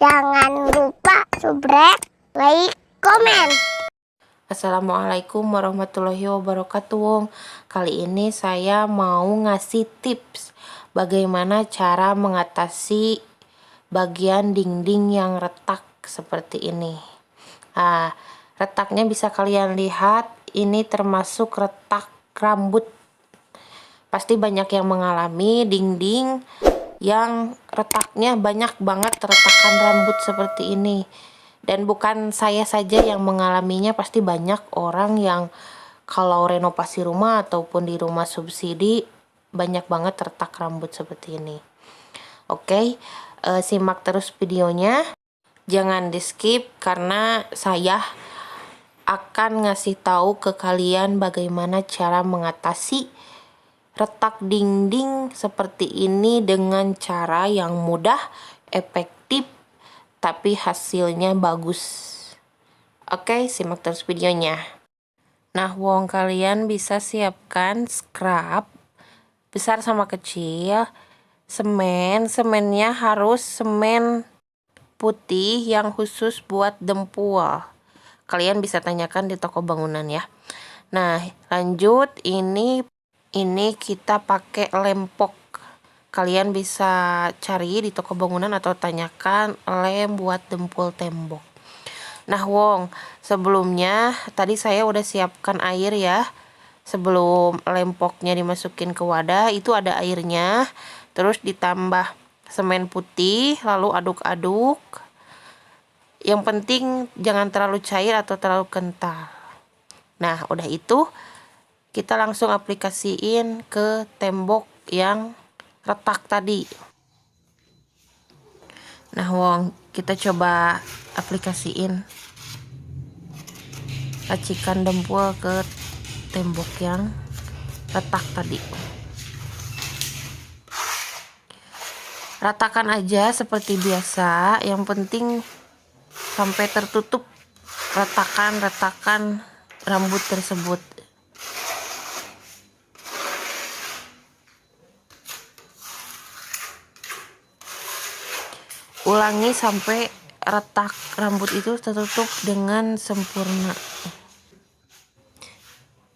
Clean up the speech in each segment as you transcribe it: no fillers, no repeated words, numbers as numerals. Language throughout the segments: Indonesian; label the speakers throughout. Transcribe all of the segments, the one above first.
Speaker 1: Jangan lupa subscribe, like, komen.
Speaker 2: Assalamualaikum warahmatullahi wabarakatuh. Kali ini saya mau ngasih tips bagaimana cara mengatasi bagian dinding yang retak seperti ini. Retaknya bisa kalian lihat, ini termasuk retak rambut. Pasti banyak yang mengalami dinding yang retaknya banyak banget, retakan rambut seperti ini. Dan bukan saya saja yang mengalaminya, pasti banyak orang yang kalau renovasi rumah ataupun di rumah subsidi banyak banget retak rambut seperti ini. Oke, simak terus videonya, jangan di skip karena saya akan ngasih tahu ke kalian bagaimana cara mengatasi retak dinding seperti ini dengan cara yang mudah, efektif, tapi hasilnya bagus. Oke, simak terus videonya. Nah, kalian bisa siapkan scrub besar sama kecil, semennya harus semen putih yang khusus buat dempul. Kalian bisa tanyakan di toko bangunan ya. Nah, lanjut, ini kita pakai lem pok. Kalian bisa cari di toko bangunan atau tanyakan lem buat dempul tembok. Nah, sebelumnya tadi saya udah siapkan air ya. Sebelum lem poknya dimasukin ke wadah, itu ada airnya. Terus ditambah semen putih, lalu aduk-aduk. Yang penting jangan terlalu cair atau terlalu kental. Nah, udah itu kita langsung aplikasiin ke tembok yang retak tadi. Nah, kita coba aplikasiin racikan dempul ke tembok yang retak tadi. Ratakan aja seperti biasa, yang penting sampai tertutup retakan rambut tersebut. Ulangi sampai retak rambut itu tertutup dengan sempurna.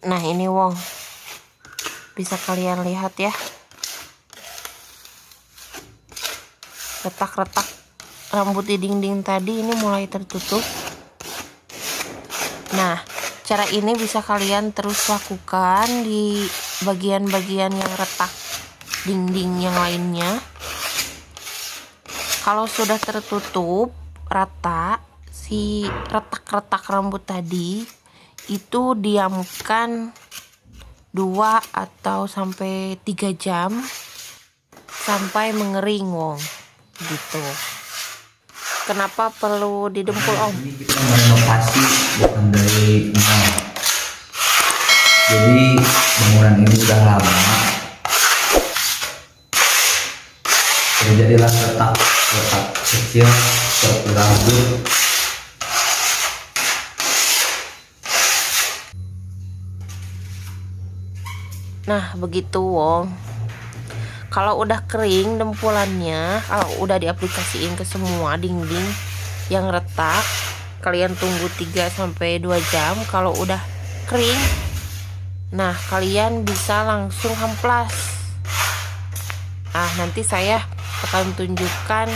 Speaker 2: Nah, ini bisa kalian lihat ya, retak-retak rambut di dinding tadi ini mulai tertutup. Nah, cara ini bisa kalian terus lakukan di bagian-bagian yang retak dinding yang lainnya. Kalau sudah tertutup rata si retak-retak rambut tadi, itu diamkan 2 atau sampai 3 jam sampai mengering, gitu. Kenapa perlu didempul,
Speaker 3: Ini kita merenovasi bukan dari nol. Jadi bangunan ini sudah lama, terjadilah retak kecil seperti rambut.
Speaker 2: Nah, begitu, Kalau udah kering dempulannya, kalau udah diaplikasiin ke semua dinding yang retak, kalian tunggu 3 sampai 2 jam. Kalau udah kering, nah kalian bisa langsung hemplas. Nanti saya akan tunjukkan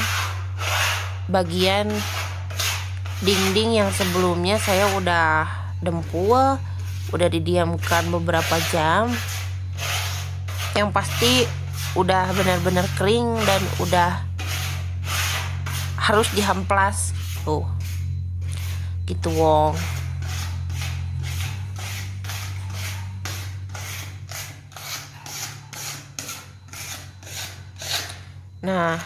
Speaker 2: bagian dinding yang sebelumnya saya udah dempul, udah didiamkan beberapa jam. Yang pasti udah benar-benar kering dan udah harus dihamplas tuh, gitu, Nah,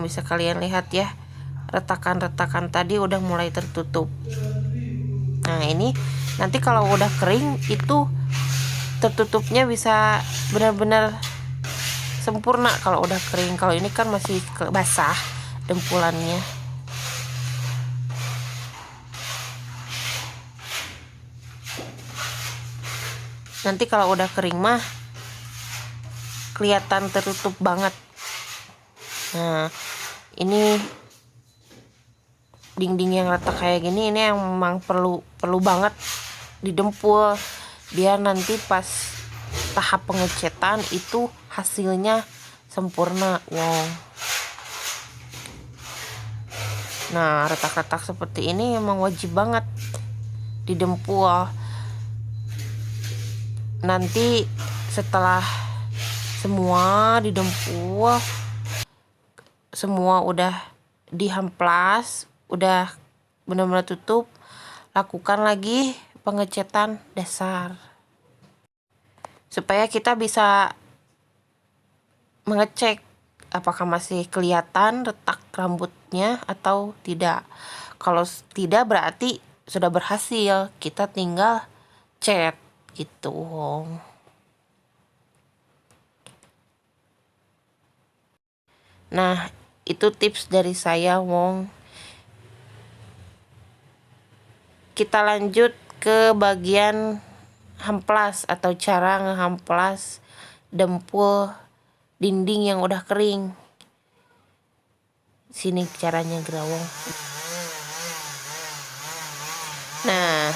Speaker 2: bisa kalian lihat ya, retakan-retakan tadi udah mulai tertutup. Nah, ini nanti kalau udah kering itu tertutupnya bisa benar-benar sempurna kalau udah kering. Kalau ini kan masih basah dempulannya. Nanti kalau udah kering mah kelihatan tertutup banget. Nah, ini dinding yang retak kayak gini, ini yang memang perlu banget didempul biar nanti pas tahap pengecetan itu hasilnya sempurna. Wow. Nah, retak-retak seperti ini emang wajib banget didempul. Nanti setelah semua didempul, semua udah dihamplas, udah benar-benar tutup, lakukan lagi pengecetan dasar supaya kita bisa mengecek apakah masih kelihatan retak rambutnya atau tidak. Kalau tidak berarti sudah berhasil, kita tinggal cat gitu. Nah, itu tips dari saya, Wong. Kita lanjut ke bagian hamplas atau cara ngehamplas dempul dinding yang udah kering. Sini caranya, Grawong. Nah,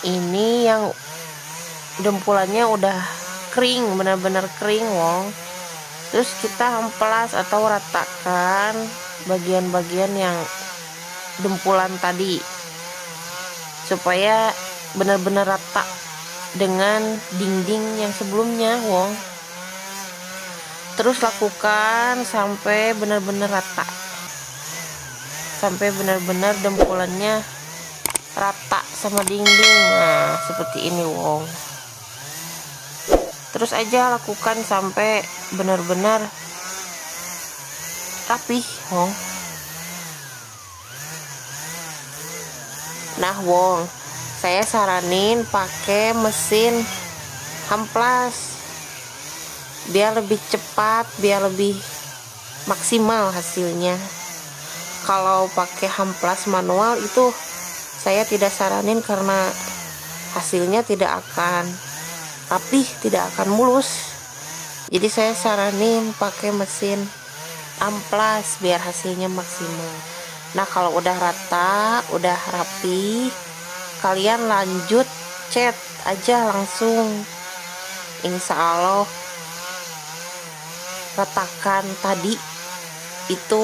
Speaker 2: ini yang dempulannya udah kering, benar-benar kering, Wong. Terus kita hamplas atau ratakan bagian-bagian yang dempulan tadi supaya benar-benar rata dengan dinding yang sebelumnya, Wong. Terus lakukan sampai benar-benar rata, sampai benar-benar dempulannya rata sama dinding. Nah, seperti ini, Wong. Terus aja lakukan sampai benar-benar rapih, Wong. Nah, Wong, saya saranin pakai mesin hamplas biar lebih cepat, biar lebih maksimal hasilnya. Kalau pakai hamplas manual itu saya tidak saranin karena hasilnya tidak akan rapih, tidak akan mulus. Jadi saya saranin pakai mesin amplas biar hasilnya maksimal. Nah, kalau udah rata, udah rapi, kalian lanjut cat aja langsung. Insya Allah retakan tadi itu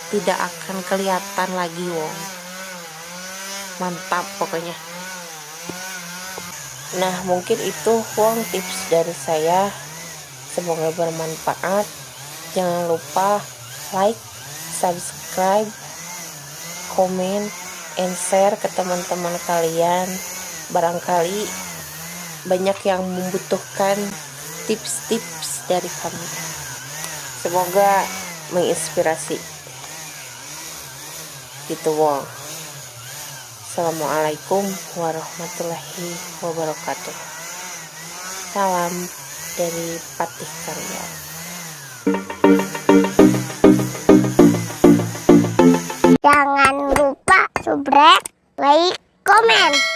Speaker 2: tidak akan kelihatan lagi, Wong. Mantap pokoknya. Nah, mungkin itu, Wong, tips dari saya. Semoga bermanfaat. Jangan lupa like, subscribe, komen, and share ke teman-teman kalian. Barangkali banyak yang membutuhkan tips-tips dari kami. Semoga menginspirasi. Gitu, Wong. Assalamualaikum warahmatullahi wabarakatuh. Salam dari Patih Karya.
Speaker 1: Jangan lupa subscribe, like, komen.